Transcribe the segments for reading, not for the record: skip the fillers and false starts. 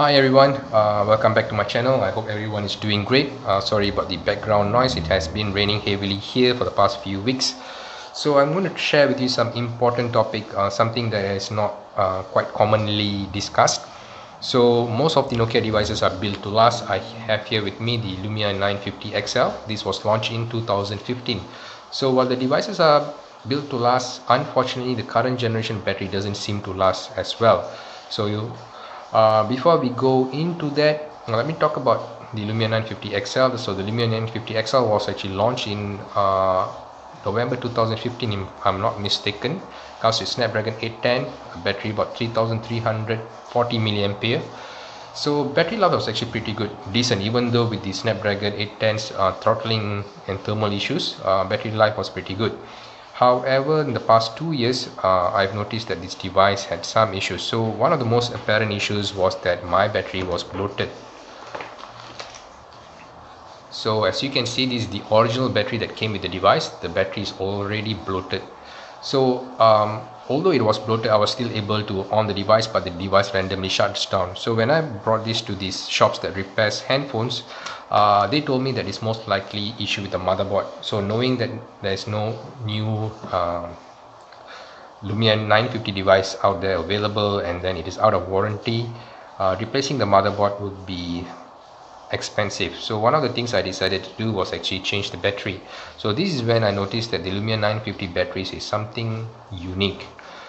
Hi everyone, welcome back to my channel. I hope everyone is doing great. Sorry about the background noise. It has been raining heavily here for the past few weeks. So I'm going to share with you some important topic, something that is not quite commonly discussed. So most of the Nokia devices are built to last. I have here with me the Lumia 950 XL. This was launched in 2015. So while the devices are built to last, unfortunately the current generation battery doesn't seem to last as well. So before we go into that, let me talk about the Lumia 950 XL. So the Lumia 950 XL was actually launched in November 2015, if I'm not mistaken. Comes with Snapdragon 810, a battery about 3340 milliampere. So battery life was actually pretty good, decent, even though with the Snapdragon 810's throttling and thermal issues, battery life was pretty good. However, in the past 2 years, I've noticed that this device had some issues. So one of the most apparent issues was that my battery was bloated. So as you can see, this is the original battery that came with the device. The battery is already bloated. So although it was bloated, I was still able to on the device, but the device randomly shuts down. So when I brought this to these shops that repairs handphones, they told me that it's most likely issue with the motherboard. So knowing that there's no new Lumia 950 device out there available, and then it is out of warranty, replacing the motherboard would be expensive. So one of the things I decided to do was actually change the battery. So this is when I noticed that the Lumia 950 batteries is something unique.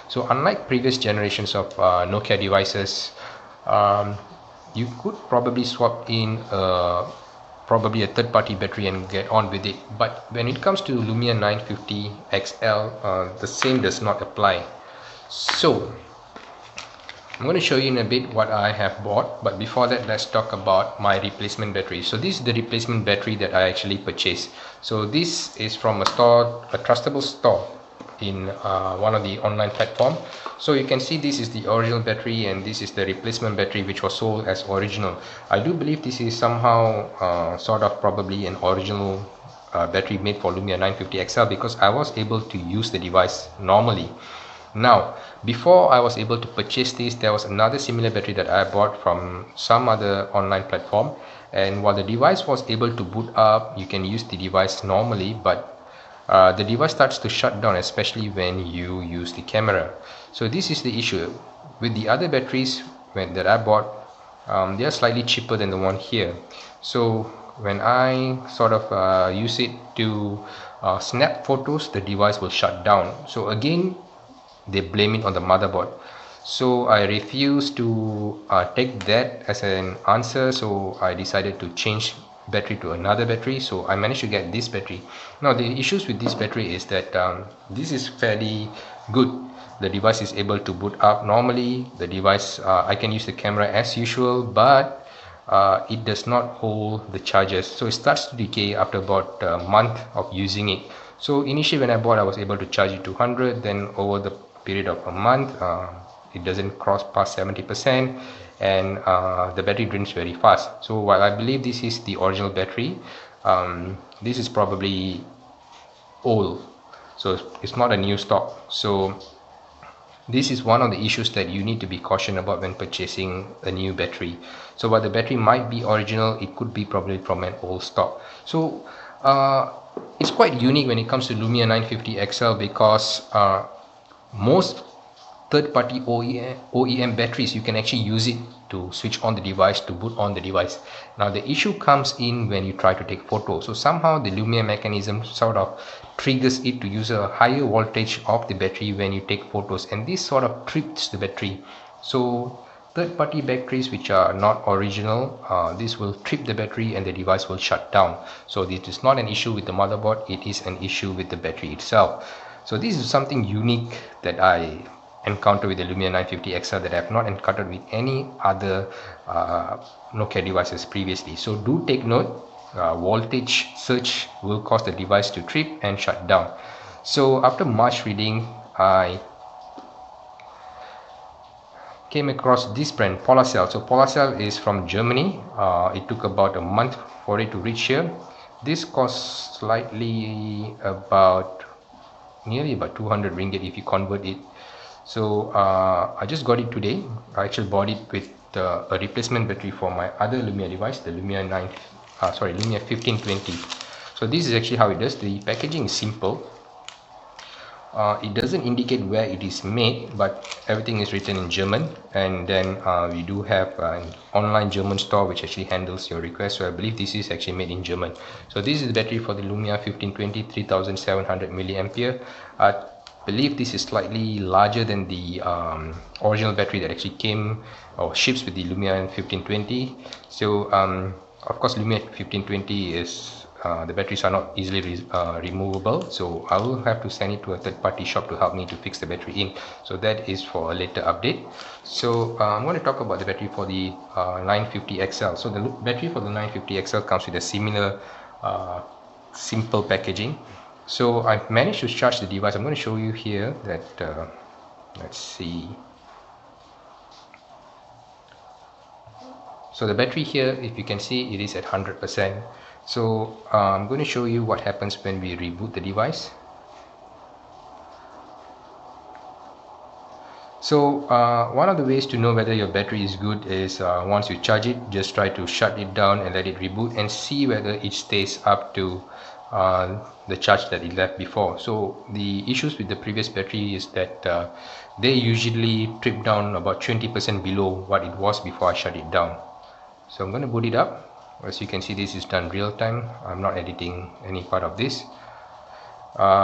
So unlike previous generations of Nokia devices, you could probably swap in probably a third-party battery and get on with it, but when it comes to Lumia 950 XL, the same does not apply. So I'm going to show you in a bit what I have bought, but before that, let's talk about my replacement battery. So this is the replacement battery that I actually purchased. So this is from a store, a trustable store in one of the online platform. So you can see this is the original battery and this is the replacement battery which was sold as original. I do believe this is somehow sort of probably an original battery made for Lumia 950 XL, because I was able to use the device normally. Now, before I was able to purchase this, there was another similar battery that I bought from some other online platform, and while the device was able to boot up, you can use the device normally, but the device starts to shut down, especially when you use the camera. So this is the issue with the other batteries that I bought. They are slightly cheaper than the one here. So when I sort of use it to snap photos, the device will shut down. So again, they blame it on the motherboard. So I refused to take that as an answer, so I decided to change battery to another battery. So I managed to get this battery. Now the issues with this battery is that this is fairly good. The device is able to boot up normally. The device, I can use the camera as usual, but it does not hold the charges, so it starts to decay after about a month of using it. So initially when I bought, I was able to charge it to 100, then over the period of a month, it doesn't cross past 70%, and the battery drains very fast. So while I believe this is the original battery, this is probably old, so it's not a new stock. So this is one of the issues that you need to be cautious about when purchasing a new battery. So while the battery might be original, it could be probably from an old stock. So it's quite unique when it comes to Lumia 950 XL, because most third-party OEM batteries, you can actually use it to switch on the device, to boot on the device. Now the issue comes in when you try to take photos. So somehow the Lumia mechanism sort of triggers it to use a higher voltage of the battery when you take photos, and this sort of trips the battery. So third-party batteries which are not original, this will trip the battery and the device will shut down. So this is not an issue with the motherboard, it is an issue with the battery itself. So this is something unique that I encountered with the Lumia 950 XL that I have not encountered with any other Nokia devices previously. So do take note, voltage surge will cause the device to trip and shut down. So after much reading, I came across this brand, Polarcell. So Polarcell is from Germany. It took about a month for it to reach here. This costs slightly about nearly about 200 ringgit if you convert it. So I just got it today. I actually bought it with a replacement battery for my other Lumia device, the Lumia 1520. So this is actually how it does. The packaging is simple. It doesn't indicate where it is made, but everything is written in German, and then we do have an online German store which actually handles your request. So I believe this is actually made in German. So this is the battery for the Lumia 1520, 3700 milliampere. I believe this is slightly larger than the original battery that actually came or ships with the Lumia 1520. So of course Lumia 1520 is the batteries are not easily removable, so I will have to send it to a third-party shop to help me to fix the battery in. So that is for a later update. So I'm going to talk about the battery for the 950XL. So the battery for the 950XL comes with a similar simple packaging. So I've managed to charge the device. I'm going to show you here that let's see. So the battery here, if you can see, it is at 100%. So I'm going to show you what happens when we reboot the device. So one of the ways to know whether your battery is good is once you charge it, just try to shut it down and let it reboot and see whether it stays up to the charge that it left before. So the issues with the previous battery is that they usually trip down about 20% below what it was before I shut it down. So I'm going to boot it up. As you can see, this is done real time. I'm not editing any part of this.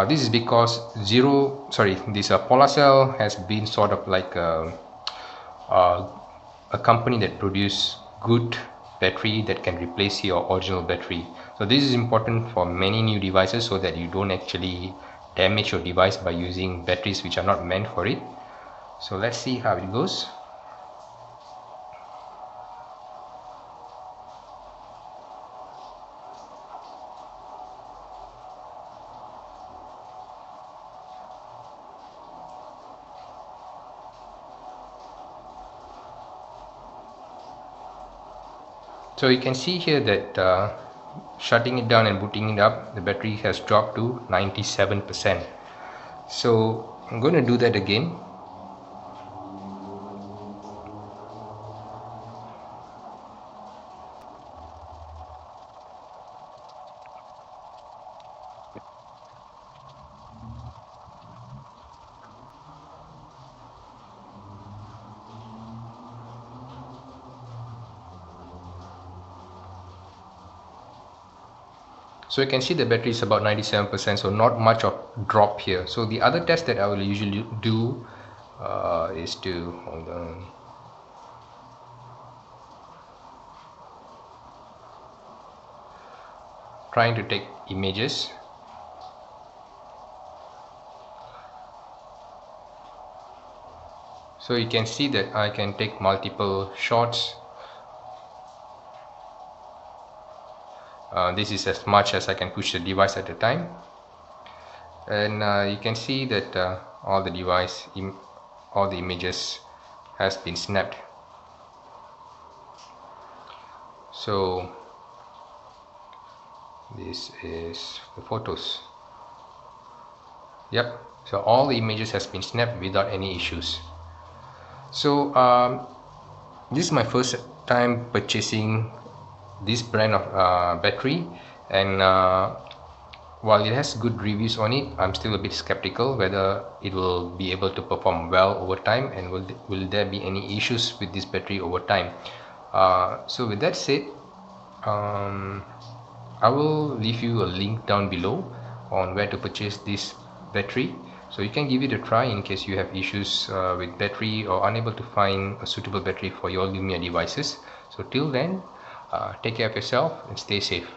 This is because this Polarcell has been sort of like a company that produces good battery that can replace your original battery. So this is important for many new devices so that you don't actually damage your device by using batteries which are not meant for it. So let's see how it goes. So you can see here that shutting it down and booting it up, the battery has dropped to 97%. So I'm going to do that again. So you can see the battery is about 97%, so not much of drop here. So the other test that I will usually do is to hold on. Trying to take images. So you can see that I can take multiple shots. This is as much as I can push the device at a time, and you can see that all the images has been snapped. So this is the photos. Yep, so all the images has been snapped without any issues. So this is my first time purchasing this brand of battery, and while it has good reviews on it, I'm still a bit skeptical whether it will be able to perform well over time, and will there be any issues with this battery over time. So with that said, I will leave you a link down below on where to purchase this battery, so you can give it a try in case you have issues with battery or unable to find a suitable battery for your Lumia devices. So till then, take care of yourself and stay safe.